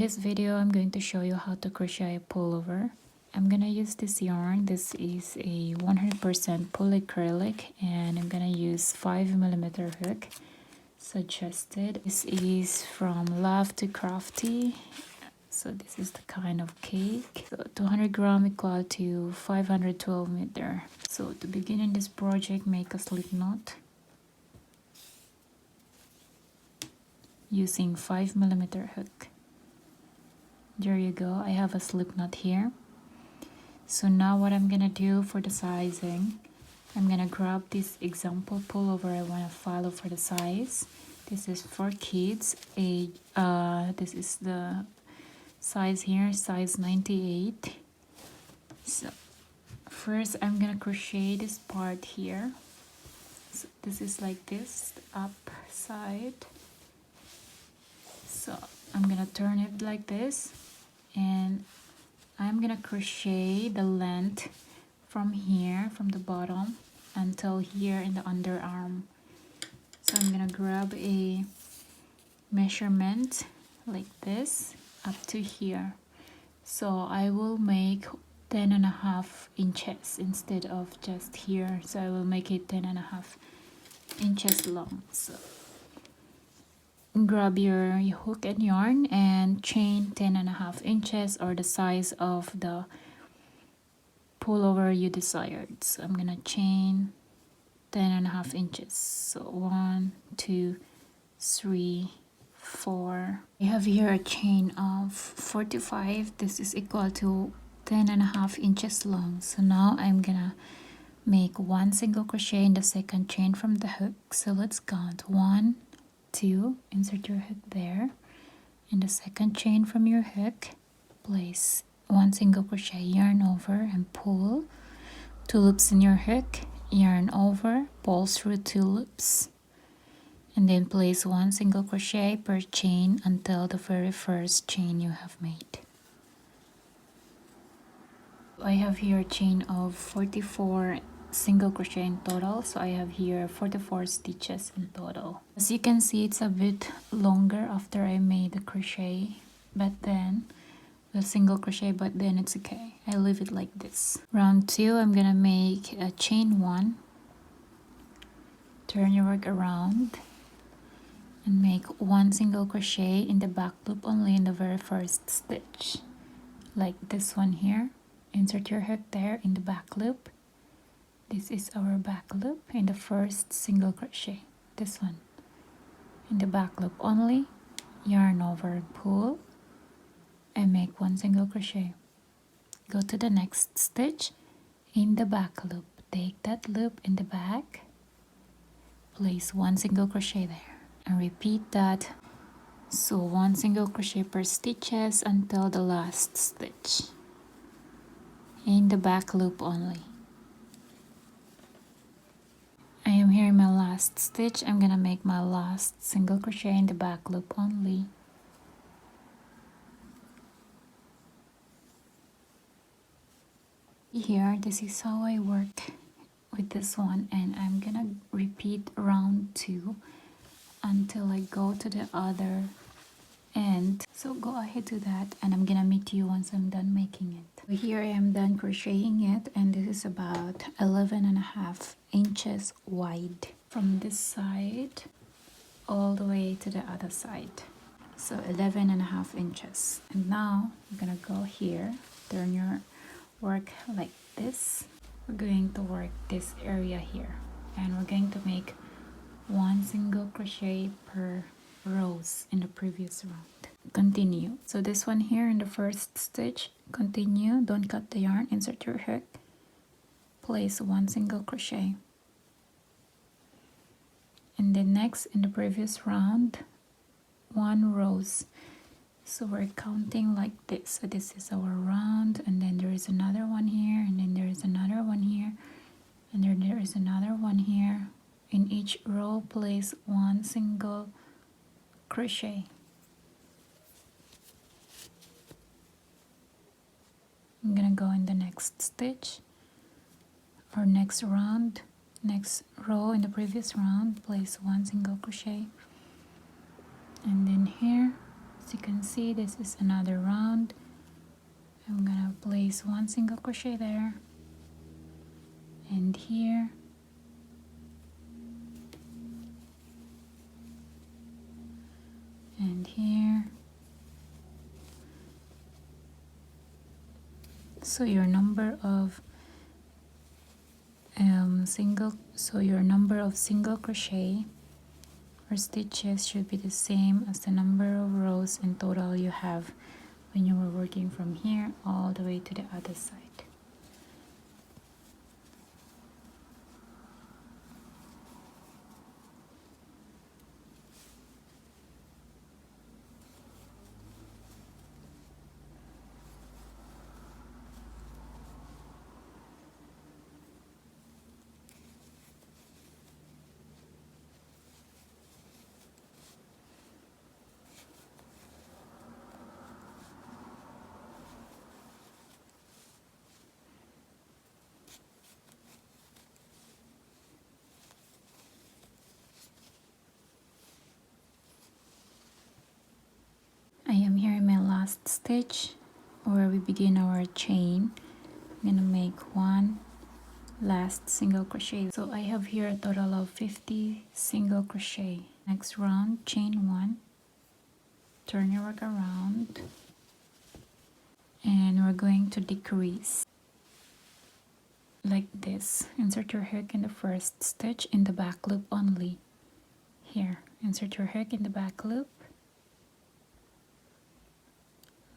this video, I'm going to show you how to crochet a pullover. I'm gonna use this yarn. This is a 100% polyacrylic, and I'm gonna use 5mm hook suggested. This is from Love to Crafty. So this is the kind of cake. So 200 gram equal to 512 meter. So to begin in this project, make a slip knot using 5mm hook. There you go. I have a slip knot here. So now what I'm gonna do for the sizing, I'm gonna grab this example pullover I want to follow for the size. This is for kids. This is the size here, size 98. So first I'm gonna crochet this part here. So this is like this, the up side. So I'm gonna turn it like this, and I'm gonna crochet the length from here, from the bottom until here in the underarm. So I'm gonna grab a measurement like this up to here. So I will make 10.5 inches instead of just here. So I will make it 10.5 inches long. So grab your hook and yarn and chain 10.5 inches or the size of the pullover you desired. So I'm gonna chain 10.5 inches. So 1, 2, 3, 4. I have here a chain of 45. This is equal to 10.5 inches long. So now I'm gonna make one single crochet in the second chain from the hook. So let's count 1, 2, insert your hook there. In the second chain from your hook, place one single crochet, yarn over and pull 2 loops in your hook, yarn over, pull through 2 loops, and then place one single crochet per chain until the very first chain you have made. I have here a chain of 44 single crochet in total, so I have here 44 stitches in total. As you can see, it's a bit longer after I made the crochet, but then the single crochet, but then it's okay. I leave it like this. Round 2, I'm gonna make a chain 1, turn your work around, and make one single crochet in the back loop only in the very first stitch, like this one here. Insert your hook there in the back loop. This is our back loop in the first single crochet, this one. In the back loop only, yarn over, pull, and make one single crochet. Go to the next stitch in the back loop. Take that loop in the back, place one single crochet there, and repeat that. So one single crochet per stitches until the last stitch in the back loop only. I am here in my last stitch. I'm gonna make my last single crochet in the back loop only. Here, this is how I work with this one, and I'm gonna repeat round 2 until I go to the other end. So go ahead to that, and I'm gonna meet you once I'm done making it. So here I am done crocheting it, and this is about 11.5 inches wide from this side all the way to the other side. So 11.5 inches. And now I'm gonna go here, turn your work like this. We're going to work this area here, and we're going to make one single crochet per rows in the previous round. Continue. So this one here in the first stitch, continue, don't cut the yarn, insert your hook, place one single crochet, and then next in the previous round, 1 rows. So we're counting like this. So this is our round, and then there is another one here, and then there is another one here, and then there is another one here. In each row, place one single crochet. I'm gonna go in the next stitch or next round, next row in the previous round, place one single crochet, and then here As you can see, this is another round. I'm gonna place one single crochet there and here, and here. So your number of single crochet or stitches should be the same as the number of rows in total you have when you were working from here all the way to the other side. I am here in my last stitch where we begin our chain. I'm gonna make one last single crochet. So I have here a total of 50 single crochet. Next round, chain one, turn your work around, and we're going to decrease like this. Insert your hook in the first stitch in the back loop only. Here, insert your hook in the back loop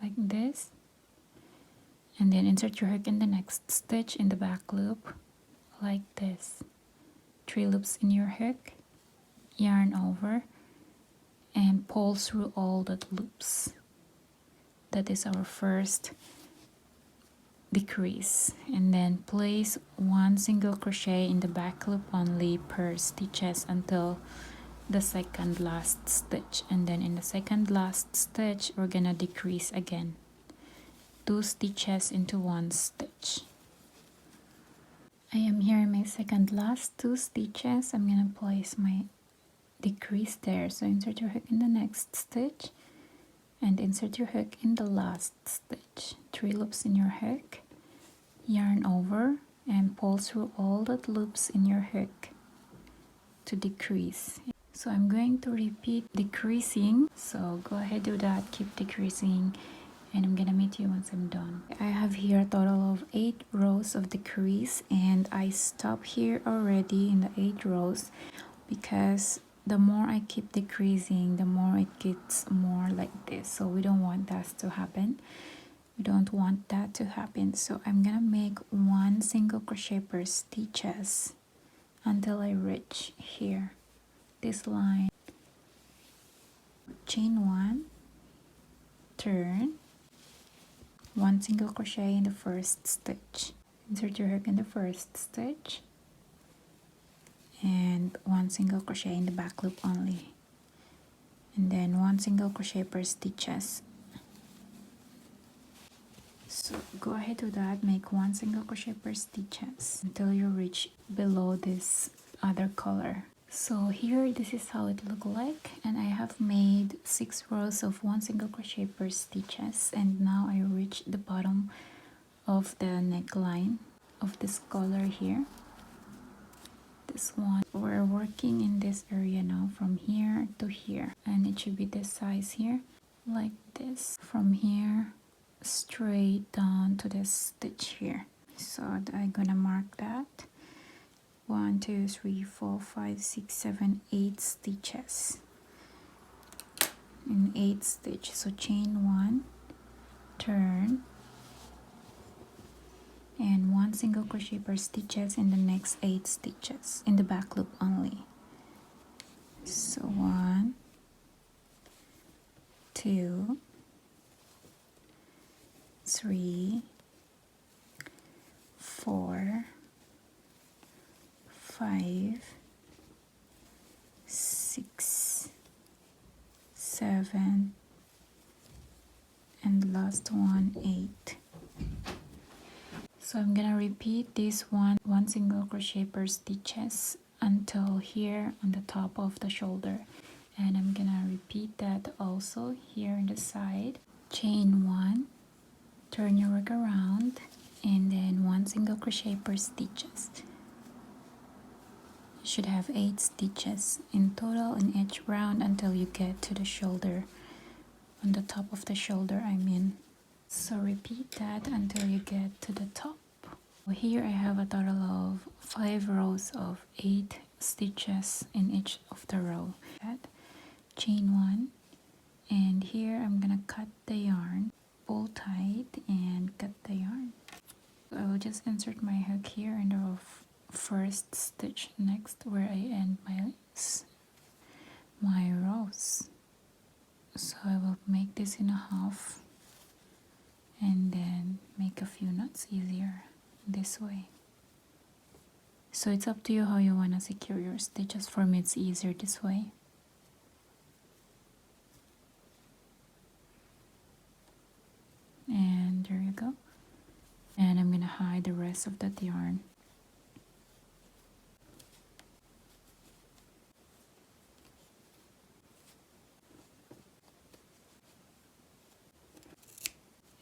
like this, and then insert your hook in the next stitch in the back loop like this. 3 loops in your hook, yarn over, and pull through all the loops. That is our first decrease, and then place one single crochet in the back loop only per stitches until the second last stitch, and then in the second last stitch we're gonna decrease again, 2 stitches into 1 stitch. I am here in my second last 2 stitches. I'm gonna place my decrease there, so insert your hook in the next stitch and insert your hook in the last stitch. 3 loops in your hook, yarn over, and pull through all the loops in your hook to decrease. So I'm going to repeat decreasing, so go ahead, do that, keep decreasing, and I'm gonna meet you once I'm done. I have here a total of 8 rows of decrease, and I stop here already in the 8 rows because the more I keep decreasing, the more it gets more like this. So we don't want that to happen. We don't want that to happen. So I'm gonna make 1 single crochet per stitches until I reach here, this line. Chain 1, turn, 1 single crochet in the first stitch. Insert your hook in the first stitch, and 1 single crochet in the back loop only, and then 1 single crochet per stitches. So go ahead to that, make 1 single crochet per stitches until you reach below this other color. So here, this is how it look like, and I have made 6 rows of 1 single crochet per stitches, and now I reach the bottom of the neckline of this color here. This one, we're working in this area now from here to here, and it should be this size here, like this, from here straight down to this stitch here. So I'm gonna mark that 1 2 3 4 5 6 7 8 stitches in 8 stitches. So chain 1, turn, and 1 single crochet per stitches in the next 8 stitches in the back loop only. So 1 2 3 4 5 6 7, and last one 8. So I'm gonna repeat this one single crochet per stitches until here on the top of the shoulder, and I'm gonna repeat that also here on the side. Chain 1, turn your work around, and then 1 single crochet per stitches. You should have 8 stitches in total in each round until you get to the shoulder, on the top of the shoulder I mean. So repeat that until you get to the top. Here I have a total of 5 rows of 8 stitches in each of the row. Chain 1, and here I'm gonna cut the yarn, pull tight and cut the yarn. I will just insert my hook here in the first stitch next where I end my rows. So I will make this in a half and then make a few knots easier this way. So it's up to you how you want to secure your stitches. For me it's easier this way. And there you go. And I'm gonna hide the rest of that yarn.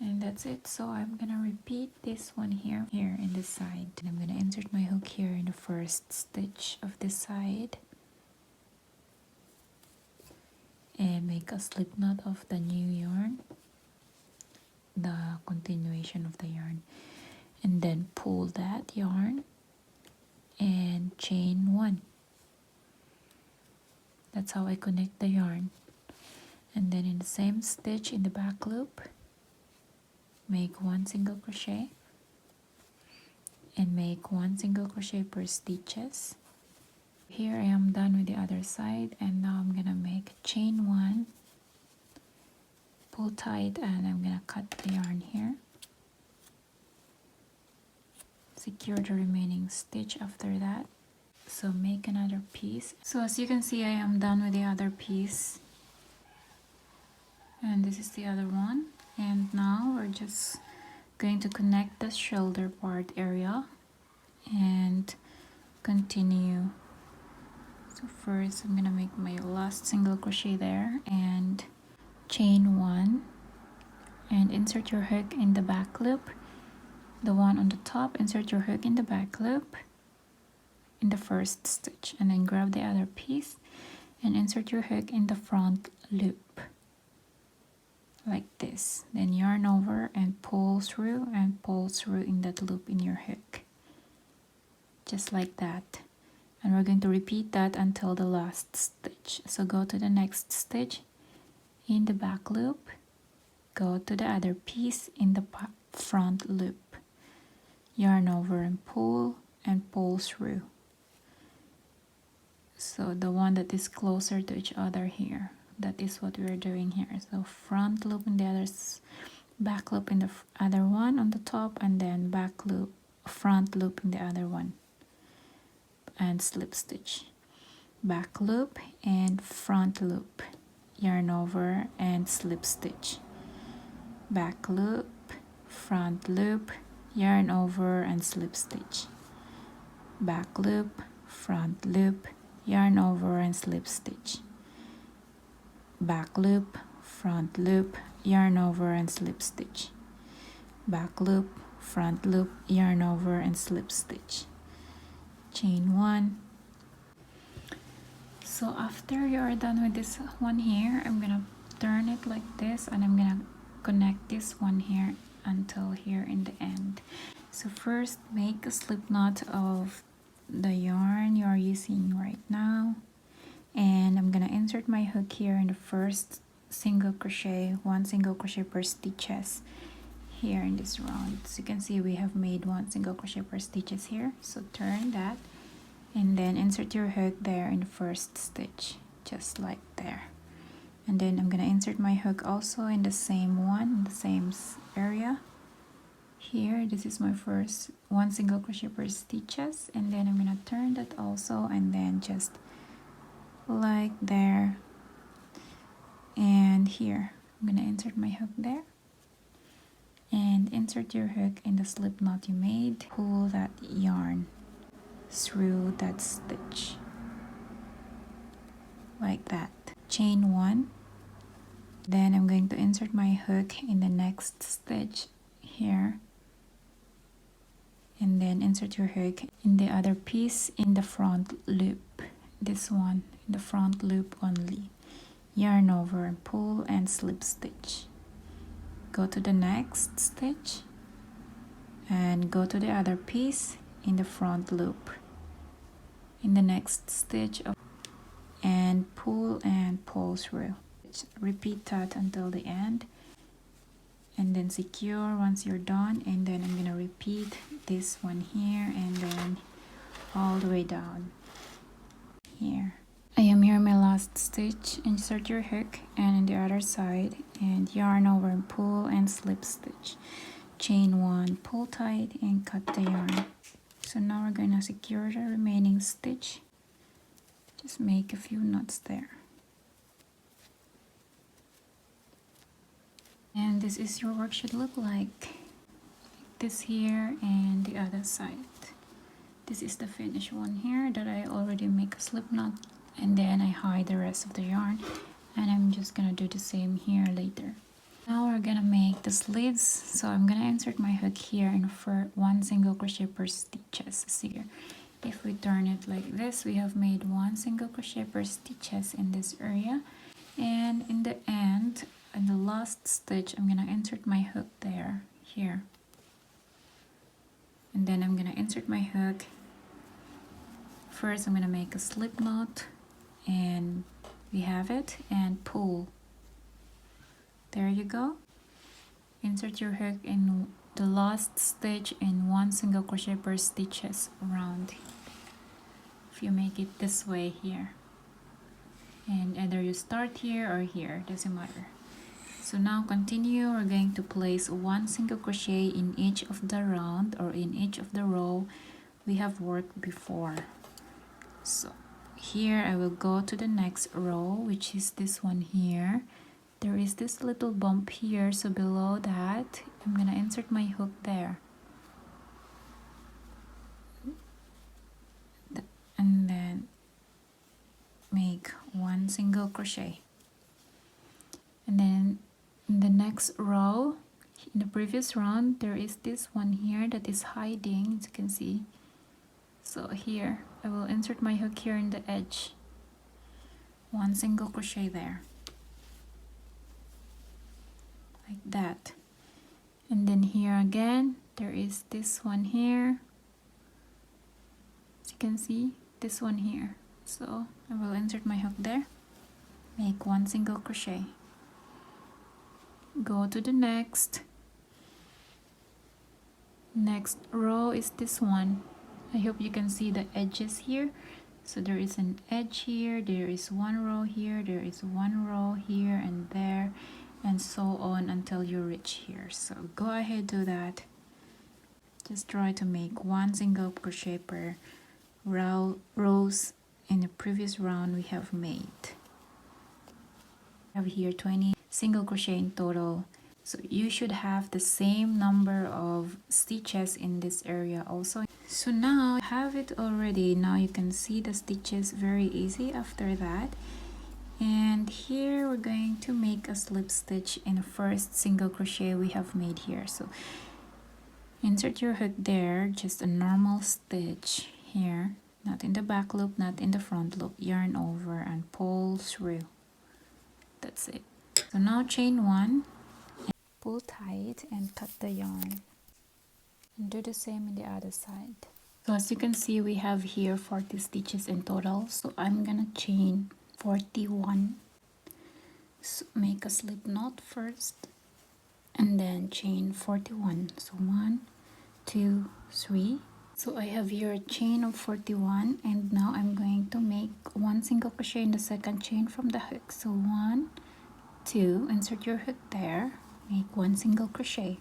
And that's it. So I'm gonna repeat this one here in the side. And I'm gonna insert my hook here in the first stitch of this side and make a slip knot of the new yarn, the continuation of the yarn, and then pull that yarn and chain 1. That's how I connect the yarn. And then in the same stitch in the back loop, make 1 single crochet and make 1 single crochet per stitches. Here I am done with the other side, and now I'm gonna make chain 1, pull tight, and I'm gonna cut the yarn here. Secure the remaining stitch after that. So make another piece. So as you can see, I am done with the other piece, and this is the other one. And now we're just going to connect the shoulder part area and continue. So first I'm gonna make my last single crochet there and chain 1 and insert your hook in the back loop. The one on the top, insert your hook in the back loop in the first stitch, and then grab the other piece and insert your hook in the front loop like this. Then yarn over and pull through in that loop in your hook, just like that. And we're going to repeat that until the last stitch. So go to the next stitch in the back loop, go to the other piece in the front loop, yarn over and pull through. So the one that is closer to each other here, that is what we're doing here. So front loop in the other, back loop in the other one on the top, and then back loop, front loop in the other one, and slip stitch, back loop and front loop, yarn over and slip stitch, back loop, front loop, yarn over and slip stitch, back loop, front loop, yarn over and slip stitch, back loop, front loop, yarn over and slip stitch, back loop, front loop, yarn over and slip stitch, chain 1. So after you're done with this one here, I'm gonna turn it like this, and I'm gonna connect this one here until here in the end. So first, make a slip knot of the yarn you are using right now, and I'm gonna insert my hook here in the first single crochet, 1 single crochet per stitches here in this round. So you can see we have made 1 single crochet per stitches here. So turn that and then insert your hook there in the first stitch, just like there. And then I'm gonna insert my hook also in the same one, in the same area here. This is my first 1 single crochet per stitches, and then I'm gonna turn that also, and then just like there. And here I'm gonna insert my hook there and insert your hook in the slip knot you made. Pull that yarn through that stitch like that. chain 1, then I'm going to insert my hook in the next stitch here, and then insert your hook in the other piece in the front loop, this one in the front loop only. Yarn over and pull and slip stitch. Go to the next stitch and go to the other piece in the front loop in the next stitch and pull through. Repeat that until the end, and then secure once you're done, and then I'm gonna repeat this one here and then all the way down here. I am here in my last stitch. Insert your hook and in the other side and yarn over and pull and slip stitch. Chain 1, pull tight and cut the yarn. So now we're going to secure the remaining stitch. Just make a few knots there. And this is your work should look like this here and the other side. This is the finished one here that I already make a slip knot, and then I hide the rest of the yarn, and I'm just gonna do the same here later. Now we're gonna make the sleeves, so I'm gonna insert my hook here and for 1 single crochet per stitches. See here, if we turn it like this, we have made 1 single crochet per stitches in this area, and in the end, in the last stitch, I'm gonna insert my hook there, here, and then I'm gonna insert my hook. First, I'm gonna make a slip knot, and we have it, and pull. There you go. Insert your hook in the last stitch in 1 single crochet per stitches around. If you make it this way here, and either you start here or here, doesn't matter. So now continue. We're going to place 1 single crochet in each of the round or in each of the row we have worked before. So here I will go to the next row, which is this one here. There is this little bump here, so below that I'm gonna insert my hook there, and then make 1 single crochet. And then in the next row, in the previous round, there is this one here that is hiding, as you can see. So here I will insert my hook here in the edge, 1 single crochet there, like that. And then here again, there is this one here, as you can see, this one here. So I will insert my hook there, make 1 single crochet, go to the next row is this one. I hope you can see the edges here. So there is an edge here, there is 1 row here, there is 1 row here and there, and so on until you reach here. So go ahead, do that. Just try to make 1 single crochet per rows in the previous round we have made. I have here 20 single crochet in total. So you should have the same number of stitches in this area also. So now I have it already. Now you can see the stitches very easy after that. And here we're going to make a slip stitch in the first single crochet we have made here. So insert your hook there, just a normal stitch here, not in the back loop, not in the front loop. Yarn over and pull through. That's it. So now chain 1, pull tight and cut the yarn, and do the same in the other side. So as you can see, we have here 40 stitches in total, so I'm gonna chain 41. So make a slip knot first and then chain 41. So 1, 2, 3. So I have here a chain of 41, and now I'm going to make 1 single crochet in the second chain from the hook. So 1, 2, insert your hook there, make 1 single crochet,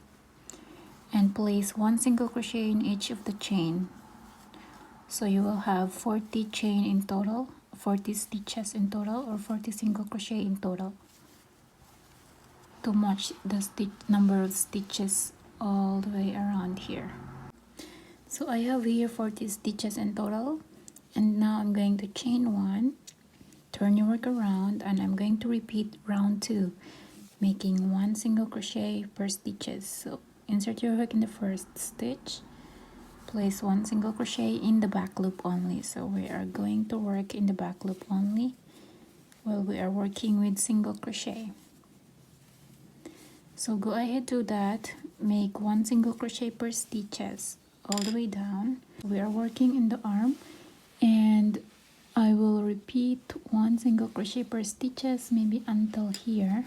and place 1 single crochet in each of the chain. So you will have 40 chain in total, 40 stitches in total, or 40 single crochet in total, to match the number of stitches all the way around here. So I have here 40 stitches in total, and now I'm going to chain 1 turn your work around, and I'm going to repeat round 2, making 1 single crochet per stitches. So insert your hook in the first stitch, place 1 single crochet in the back loop only. So we are going to work in the back loop only while we are working with single crochet. So go ahead, do that, make 1 single crochet per stitches all the way down. We are working in the arm, and I will repeat 1 single crochet per stitches maybe until here,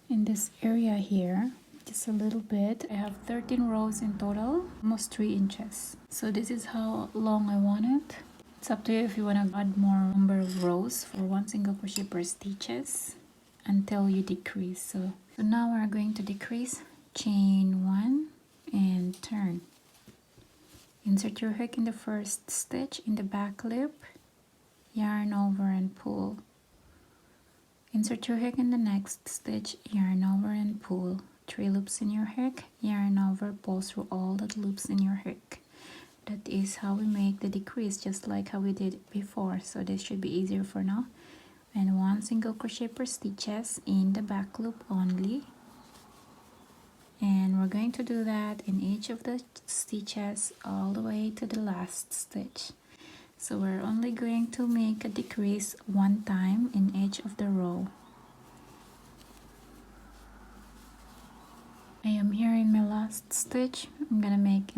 in this area here, just a little bit. I have 13 rows in total, almost 3 inches. So this is how long I want it. It's up to you if you want to add more number of rows for 1 single crochet per stitches until you decrease. So now we're going to decrease, chain 1 and turn. Insert your hook in the first stitch in the back loop, yarn over and pull. Insert your hook in the next stitch, yarn over and pull. 3 loops in your hook, yarn over, pull through all the loops in your hook. That is how we make the decrease, just like how we did before. So this should be easier for now. And 1 single crochet per stitches in the back loop only. And we're going to do that in each of the stitches all the way to the last stitch. So we're only going to make a decrease 1 time in each of the row. I am here in my last stitch. I'm gonna make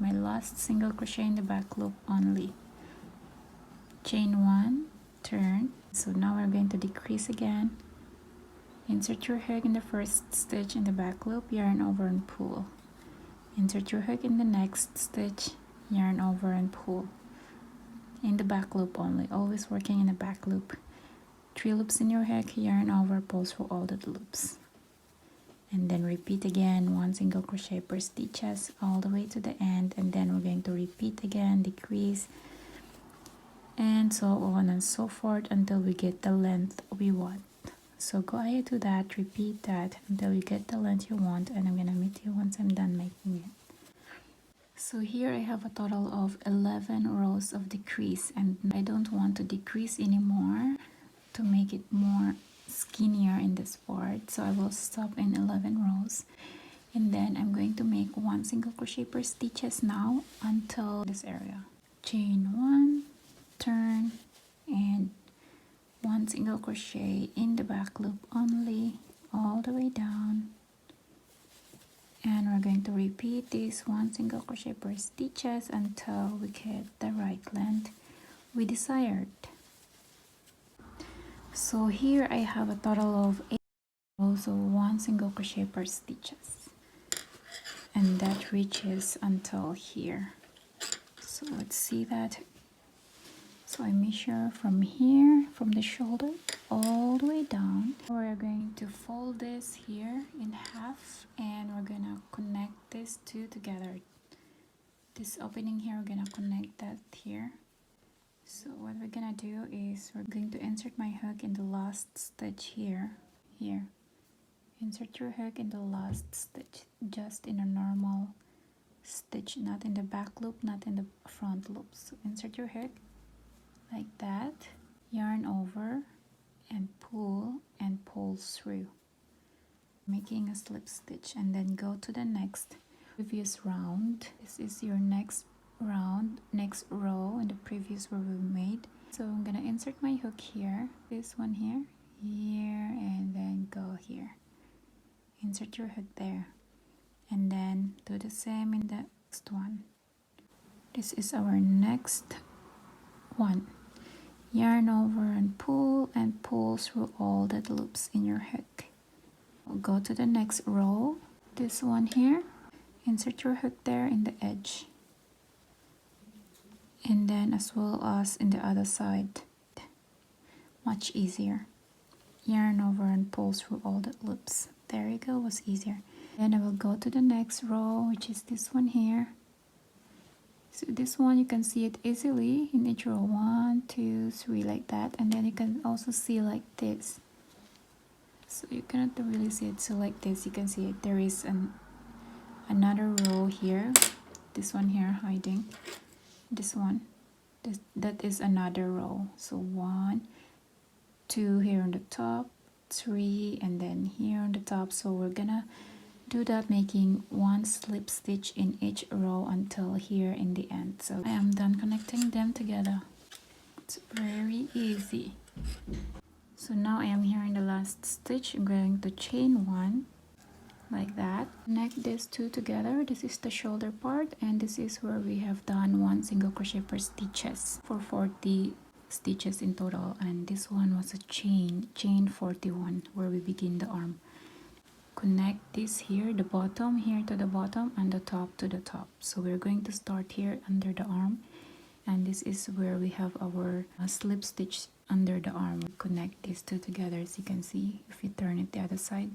my last single crochet in the back loop only. Chain 1, turn. So now we're going to decrease again. Insert your hook in the first stitch in the back loop, yarn over and pull. Insert your hook in the next stitch, yarn over and pull. In the back loop only, always working in the back loop. 3 loops in your hook, yarn over, pull through all the loops. And then repeat again, 1 single crochet per stitches all the way to the end, and then we're going to repeat again, decrease, and so on and so forth until we get the length we want. So go ahead, do that, repeat that until you get the length you want, and I'm gonna meet you once I'm done making it. So here I have a total of 11 rows of decrease, and I don't want to decrease anymore to make it more skinnier in this part. So I will stop in 11 rows, and then I'm going to make 1 single crochet per stitches now until this area. Chain 1, turn, and 1 single crochet in the back loop only all the way down, and we're going to repeat this 1 single crochet per stitches until we get the right length we desired. So here I have a total of 8 rows of 1 single crochet per stitches, and that reaches until here. So let's see that. So I measure from here, from the shoulder all the way down. We're going to fold this here in half, and we're gonna connect these two together. This opening here, we're gonna connect that here. So what we're gonna do is we're going to insert my hook in the last stitch here. Insert your hook in the last stitch, just in a normal stitch, not in the back loop, not in the front loop. So insert your hook like that, yarn over and pull through, making a slip stitch, and then go to the next previous round. This is your next round, next row in the previous row we made. So I'm gonna insert my hook here, this one here, and then go here. Insert your hook there, and then do the same in the next one. This is our next one. Yarn over and pull through all the loops in your hook. We'll go to the next row, this one here. Insert your hook there in the edge, and then as well as in the other side. Much easier. Yarn over and pull through all the loops. There you go, was easier. Then I will go to the next row, which is this one here. So this one you can see it easily in each row, 1, 2, 3, like that, and then you can also see like this. So you cannot really see it. So like this, you can see it. There is another row here. This one here hiding. This one. that is another row. So 1, 2 here on the top, 3, and then here on the top. So we're gonna do that, making 1 slip stitch in each row until here in the end. So I am done connecting them together. It's very easy. So now I am here in the last stitch. I'm going to chain 1 like that. Connect these two together. This is the shoulder part, and this is where we have done 1 single crochet per stitches for 40 stitches in total. And this one was a chain 41, where we begin the arm. Connect this here, the bottom here to the bottom and the top to the top. So we're going to start here under the arm, and this is where we have our slip stitch under the arm. Connect these two together, as you can see if you turn it the other side.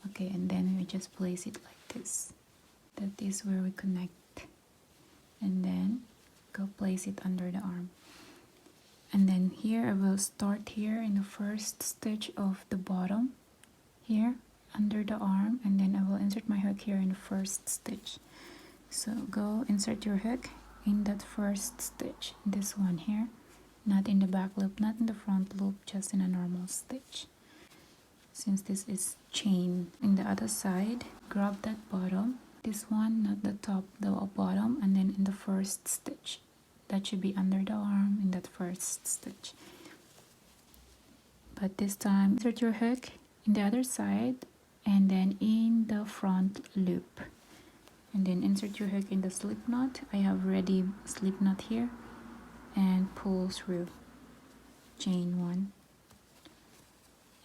Okay, and then we just place it like this. That is where we connect, and then go place it under the arm. And then here I will start here in the first stitch of the bottom here under the arm, and then I will insert my hook here in the first stitch. So go insert your hook in that first stitch, this one here, not in the back loop, not in the front loop, just in a normal stitch. Since this is chain, in the other side, grab that bottom, this one, not the top, the bottom, and then in the first stitch, that should be under the arm in that first stitch. But this time insert your hook in the other side and then in the front loop, and then insert your hook in the slip knot. I have ready slip knot here, and pull through, chain 1,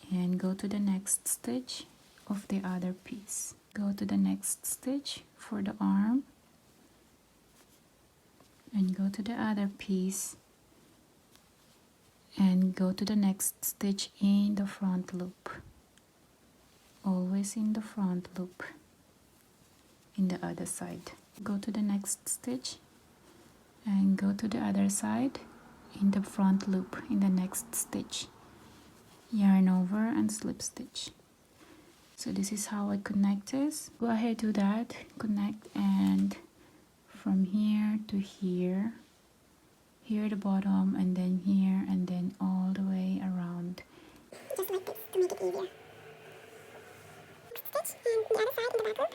and go to the next stitch of the other piece. Go to the next stitch for the arm, and go to the other piece, and go to the next stitch in the front loop. Always in the front loop in the other side. Go to the next stitch and go to the other side in the front loop in the next stitch. Yarn over and slip stitch. So this is how I connect this. Go ahead, do that, connect, and from here to here, here the bottom, and then here, and then all the way around. Just like this to make it easier. Stitch and the other side in the back loop,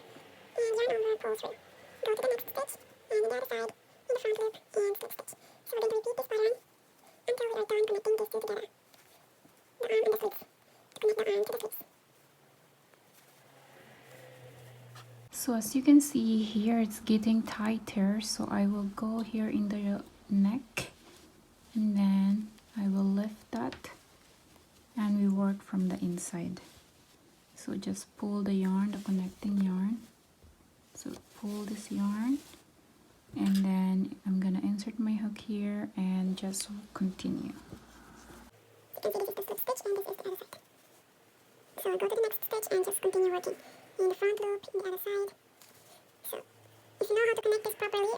and yarn over and pull through. Go to the next stitch and the other side in the front loop and slip stitch. So we're going to repeat this pattern until we are done connecting these two together. The arm and the sleeves. To connect the arm to the sleeves. So as you can see here, it's getting tighter, so I will go here in the neck, and then I will lift that, and we work from the inside. So just pull the yarn, the connecting yarn. So pull this yarn, and then I'm gonna insert my hook here and just continue. You can see this is the slip stitch and this is the other side. So go to the next stitch and just continue working in the front loop, in the other side. So if you know how to connect this properly,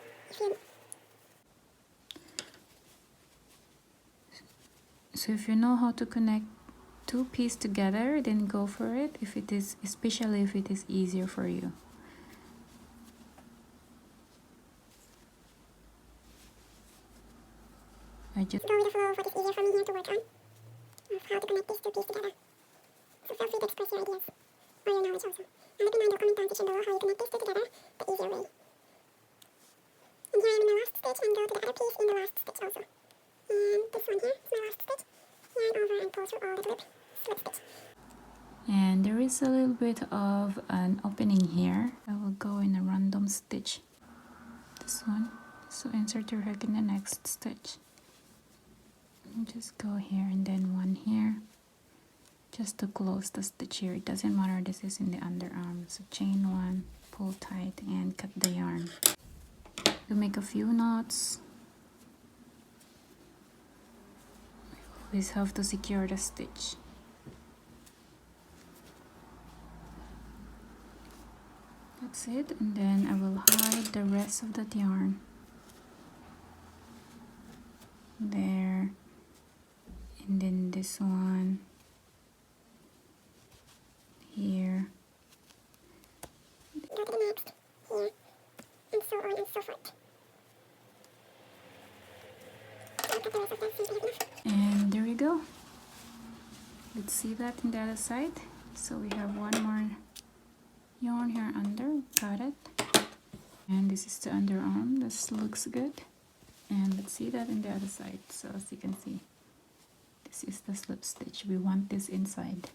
if you know how to connect two pieces together, then go for it, if it is, especially if it is easier for you. I just go with the flow of what is easier for me here to work on, of how to connect these two pieces together. So feel free to express your ideas or your knowledge also. And let me know in the comment down section below how you connect these two together the easier way. And here I am in my last stitch, and go to the other piece in the last stitch also. And this one here is my last stitch. Yarn over and pull through all the loop, slip stitch. and there is a little bit of an opening here. I will go in a random stitch, this one. So insert your hook in the next stitch. And just go here and then one here, just to close the stitch here. It doesn't matter, this is in the underarm. So chain 1, pull tight, and cut the yarn. You make a few knots. We always have to secure the stitch. That's it, and then I will hide the rest of that yarn there, and then this one here. Go to the next, here, and so on and so forth. let's see that in the other side. So we have one more yarn here under, got it. And this is the underarm. This looks good. And let's see that in the other side. So as you can see, this is the slip stitch. We want this inside.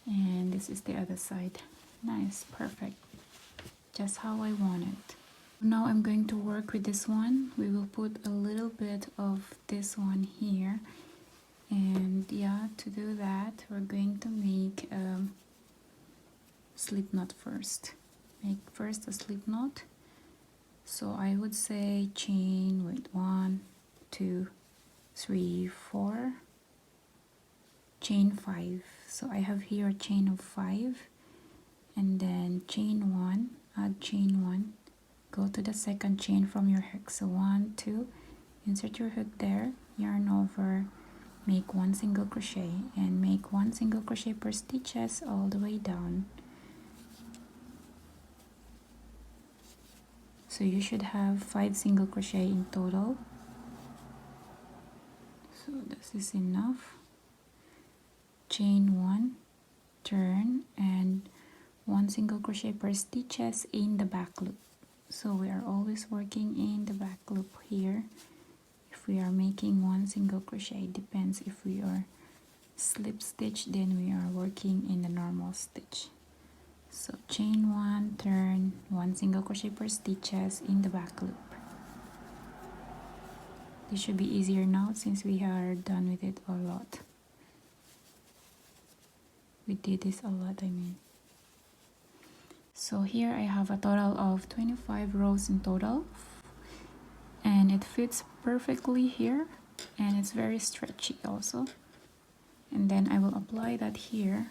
And this is the other side. Nice, perfect. Just how I want it. Now I'm going to work with this one. We will put a little bit of this one here. And yeah, to do that, we're going to make a slip knot first. Make first a slip knot. So I would say chain with 1, 2, 3, 4, chain 5. So I have here a chain of 5, and then chain 1, add chain 1, go to the second chain from your hook. So 1, 2, insert your hook there, yarn over, make 1 single crochet, and make 1 single crochet per stitches all the way down. So you should have 5 single crochet in total. So this is enough. Chain 1, turn, and 1 single crochet per stitches in the back loop. So we are always working in the back loop here. If we are making 1 single crochet, depends if we are slip stitch, then we are working in the normal stitch. So chain 1, turn, 1 single crochet per stitches in the back loop. This should be easier now since we are done with it a lot. We did this a lot, I mean. So here I have a total of 25 rows in total, and it fits perfectly here, and it's very stretchy also. And then I will apply that here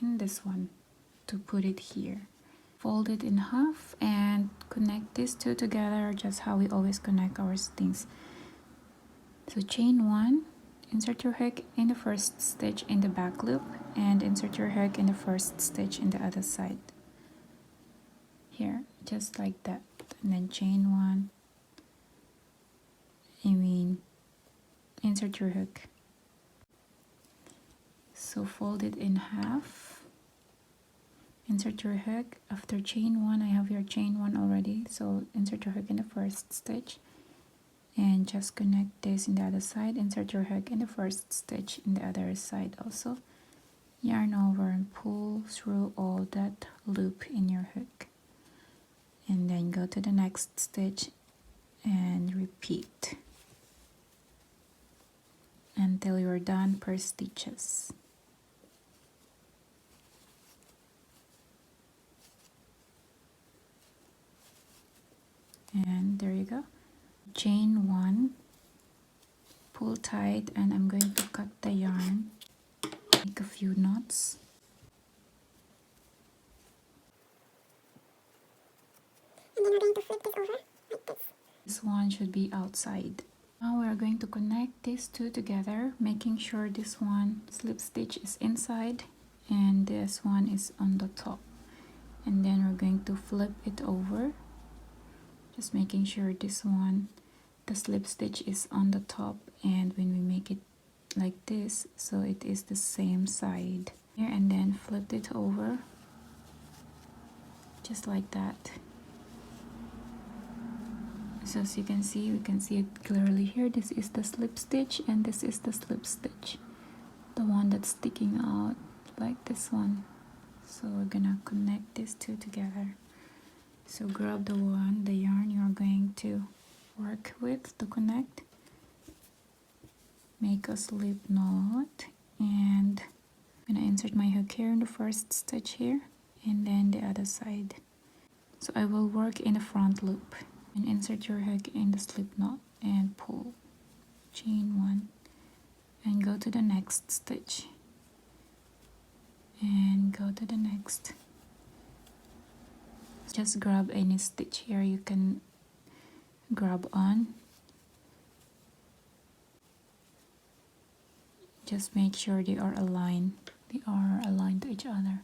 in this one to put it here. Fold it in half and connect these two together, just how we always connect our things. So chain 1, insert your hook in the first stitch in the back loop, and insert your hook in the first stitch in the other side. Here, just like that. And then chain 1, insert your hook. So fold it in half, insert your hook. After chain 1, I have your chain 1 already, so insert your hook in the first stitch and just connect this in the other side. Insert your hook in the first stitch in the other side also. Yarn over and pull through all that loop in your hook, and then go to the next stitch and repeat until you're done per stitches. And there you go. Chain 1, pull tight, and I'm going to cut the yarn, make a few knots. And then we're going to flip this over like this. This one should be outside. Now we are going to connect these two together, making sure this one slip stitch is inside and this one is on the top. And then we're going to flip it over, just making sure this one, the slip stitch is on the top, and when we make it like this, so it is the same side here, and then flip it over just like that. So as you can see, we can see it clearly here. This is the slip stitch and this is the slip stitch, the one that's sticking out like this one. So we're gonna connect these two together. So grab the yarn you're going to work with to connect, make a slip knot, and I'm gonna insert my hook here in the first stitch here, and then the other side. So I will work in the front loop, and insert your hook in the slip knot and pull, chain 1, and go to the next stitch, and go to the next. Just grab any stitch here you can grab on. Just make sure they are aligned to each other.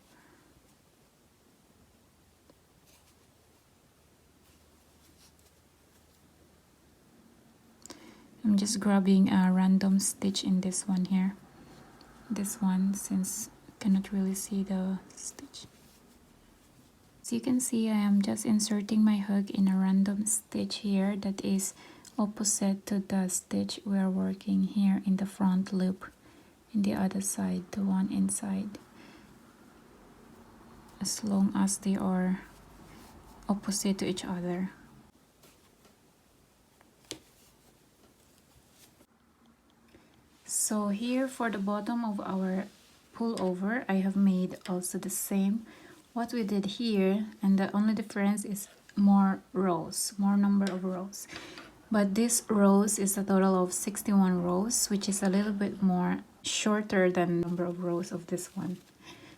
I'm just grabbing a random stitch in this one here, this one since you cannot really see the stitch. So you can see I am just inserting my hook in a random stitch here that is opposite to the stitch we are working here in the front loop, in the other side, the one inside, as long as they are opposite to each other. So here for the bottom of our pullover, I have made also the same what we did here, and the only difference is more rows, more number of rows. But this rows is a total of 61 rows, which is a little bit more shorter than the number of rows of this one.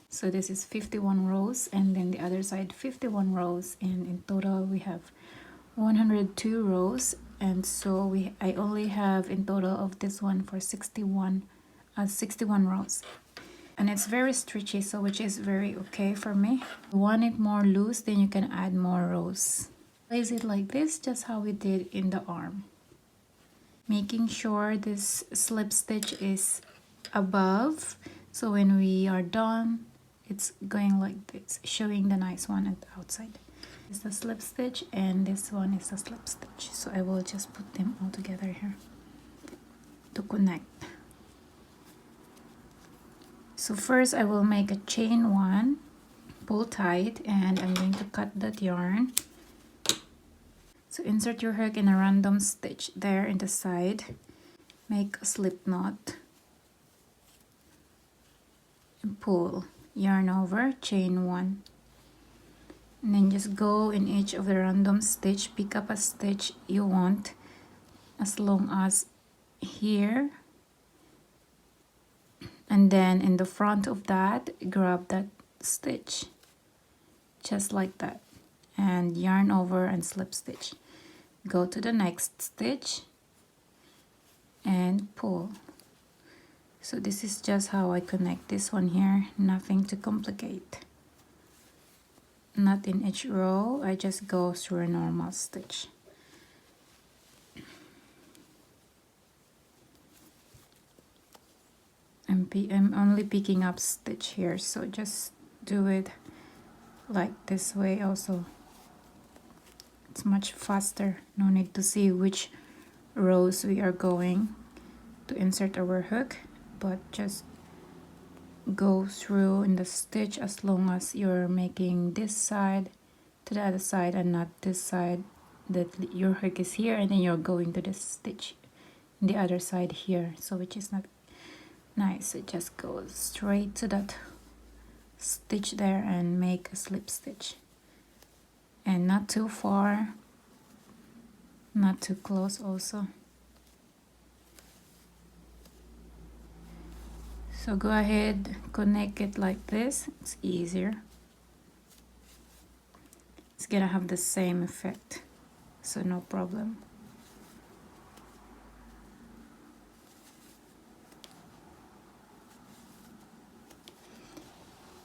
So this is 51 rows, and then the other side 51 rows, and in total we have 102 rows. And so I only have in total of this one for 61 rows. And it's very stretchy, so which is very okay for me. If you want it more loose, then you can add more rows. Place it like this, just how we did in the arm. Making sure this slip stitch is above, so when we are done, it's going like this, showing the nice one at the outside. This is the slip stitch, and this one is the slip stitch. So I will just put them all together here to connect. So first I will make a chain one, pull tight, and I'm going to cut that yarn. So insert your hook in a random stitch there in the side, make a slip knot, and pull, yarn over, chain one. And then just go in each of the random stitch, pick up a stitch you want, as long as here. And then in the front of that, grab that stitch, just like that, and yarn over and slip stitch. Go to the next stitch and pull. So this is just how I connect this one here, nothing to complicate. Not in each row, I just go through a normal stitch. I'm only picking up stitch here, so just do it like this way also. It's much faster. No need to see which rows we are going to insert our hook, but just go through in the stitch as long as you're making this side to the other side and not this side that your hook is here, and then you're going to this stitch in the other side here, so which is not nice. It just goes straight to that stitch there and make a slip stitch, and not too far, not too close also. So go ahead, connect it like this, it's easier. It's gonna have the same effect, so no problem.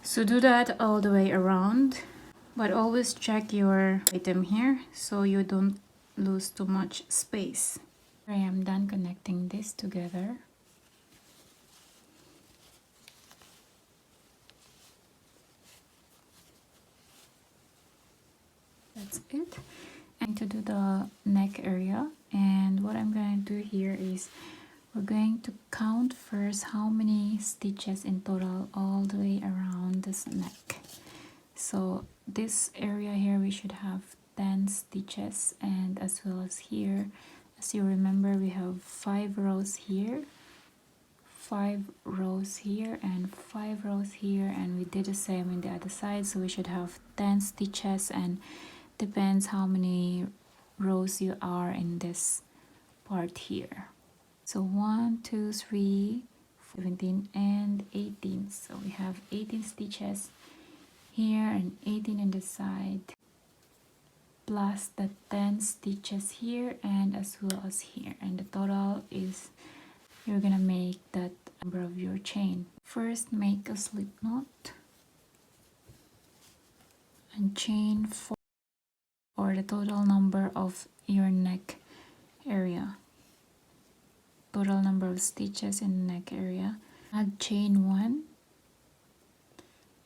So do that all the way around, but always check your item here so you don't lose too much space. I am done connecting this together. That's it. And to do the neck area, and what I'm going to do here is we're going to count first how many stitches in total all the way around this neck. So this area here we should have 10 stitches, and as well as here, as you remember, we have 5 rows here, 5 rows here, and 5 rows here, and we did the same in the other side, so we should have 10 stitches, and depends how many rows you are in this part here. So 1, 2, 3, 17 and 18. So we have 18 stitches here and 18 on the side, plus the 10 stitches here and as well as here, and the total is, you're gonna make that number of your chain. First make a slip knot and chain 4 for the total number of your neck area, total number of stitches in the neck area. Add chain 1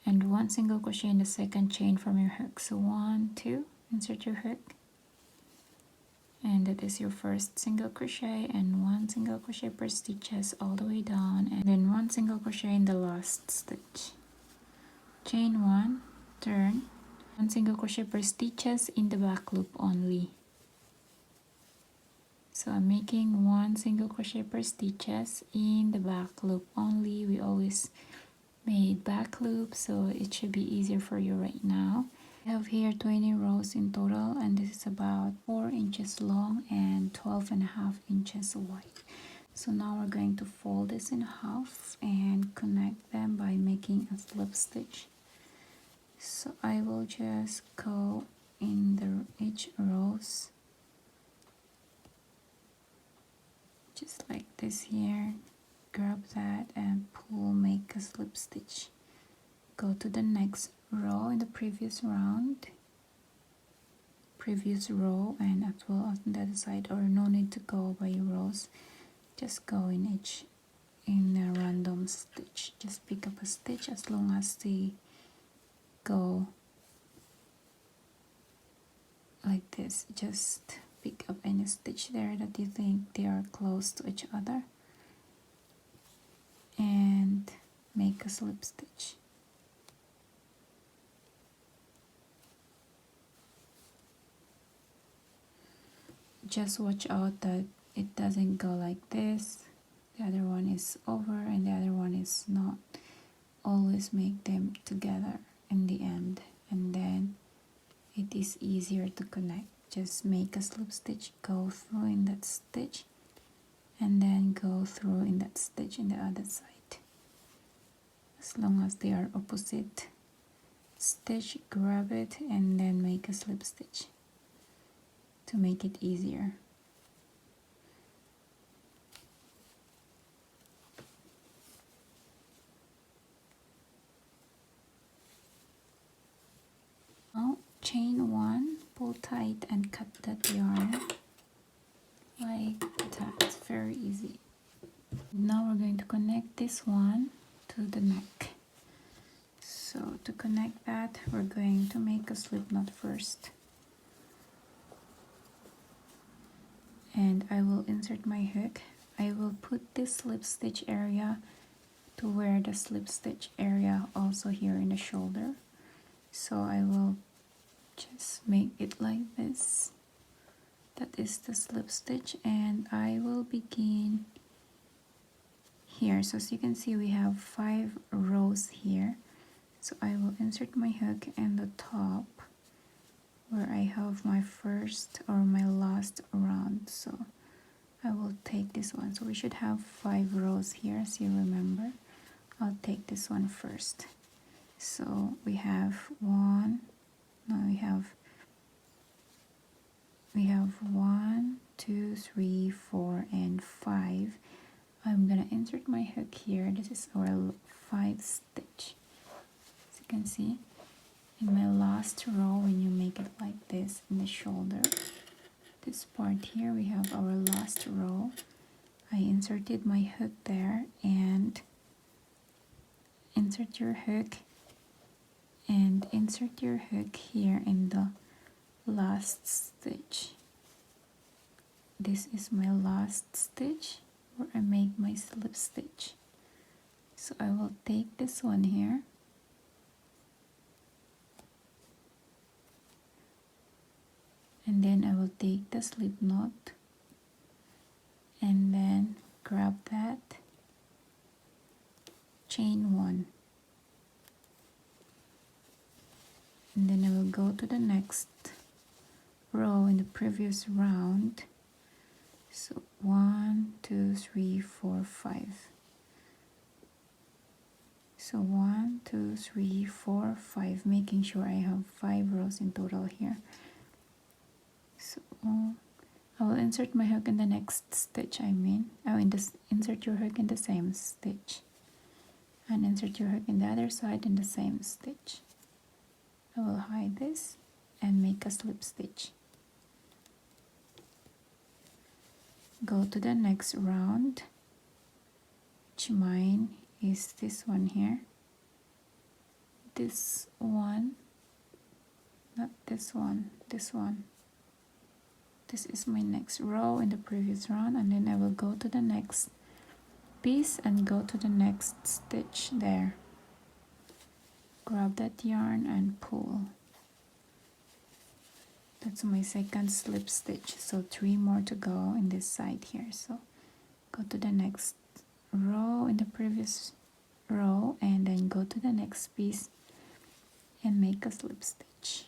and 1 single crochet in the second chain from your hook. So 1, 2, insert your hook, and that is your first single crochet, and 1 single crochet per stitches all the way down, and then 1 single crochet in the last stitch. Chain 1, turn, 1 single crochet per stitches in the back loop only. So I'm making 1 single crochet per stitches in the back loop only. We always made back loop, so it should be easier for you right now. I have here 20 rows in total, and this is about 4 inches long and 12.5 inches wide. So now we're going to fold this in half and connect them by making a slip stitch. So I will just go in each rows, just like this here, grab that and pull, make a slip stitch. Go to the next row in the previous row, and as well as on the other side, or no need to go by rows, just go in a random stitch. Just pick up a stitch as long as they go like this. Just pick up any stitch there that you think they are close to each other and make a slip stitch. Just watch out that it doesn't go like this, the other one is over and the other one is not. Always make them together in the end, and then it is easier to connect. Just make a slip stitch, go through in that stitch, and then go through in that stitch in the other side. As long as they are opposite stitch, grab it and then make a slip stitch to make it easier. Now chain 1, pull tight and cut that yarn like that. It's very easy. Now we're going to connect this one to the neck. So to connect that, we're going to make a slip knot first. And I will insert my hook. I will put this slip stitch area to where the slip stitch area also here in the shoulder. So I will just make it like this. That is the slip stitch, and I will begin here. So as you can see, we have 5 rows here. So I will insert my hook in the top where I have my first or my last round. So I will take this one. So we should have 5 rows here, as you remember. I'll take this one first. So we have 1, no, we have 1, 2, 3, 4, and 5. I'm gonna insert my hook here. This is our 5th stitch. As you can see, in my last row, when you make it like this in the shoulder, this part here, we have our last row. I inserted my hook there, and insert your hook here in the last stitch. This is my last stitch where I make my slip stitch. So I will take this one here and then I will take the slip knot and then grab that, chain 1, and then I will go to the next row in the previous round. So 1, 2, 3, 4, 5. So 1, 2, 3, 4, 5, making sure I have 5 rows in total here. So I will insert my hook in the next stitch. Insert your hook in the same stitch, and insert your hook in the other side in the same stitch. I will hide this and make a slip stitch. Go to the next round, which mine is this one here. This one, not this one, this one. This is my next row in the previous round, and then I will go to the next piece and go to the next stitch there. Grab that yarn and pull. That's my second slip stitch, so 3 more to go in this side here. So go to the next row in the previous row and then go to the next piece and make a slip stitch.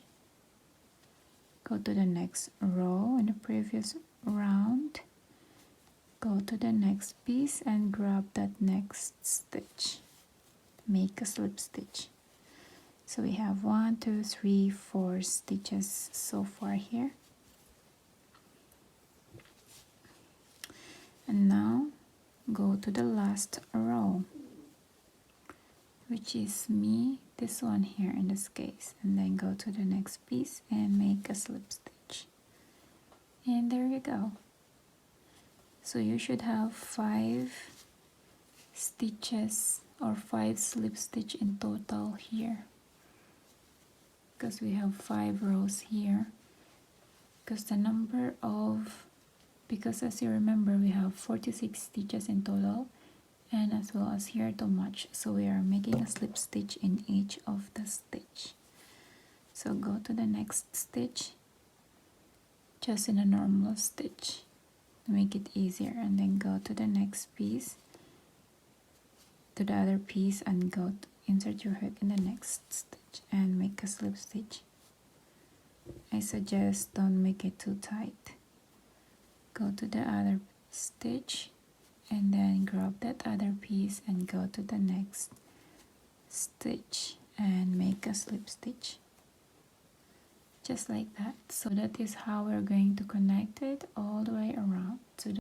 Go to the next row in the previous round, go to the next piece and grab that next stitch, make a slip stitch. So we have 1, 2, 3, 4 stitches so far here. And now go to the last row, which is this one here in this case, and then go to the next piece and make a slip stitch. And there you go. So you should have 5 stitches or 5 slip stitch in total here, because we have 5 rows here, because as you remember, we have 46 stitches in total, and as well as here to match, so we are making a slip stitch in each of the stitch. So go to the next stitch just in a normal stitch to make it easier, and then go to the next piece, to the other piece, and go to insert your hook in the next stitch and make a slip stitch. I suggest don't make it too tight. Go to the other stitch and then grab that other piece and go to the next stitch and make a slip stitch, just like that. So that is how we're going to connect it all the way around to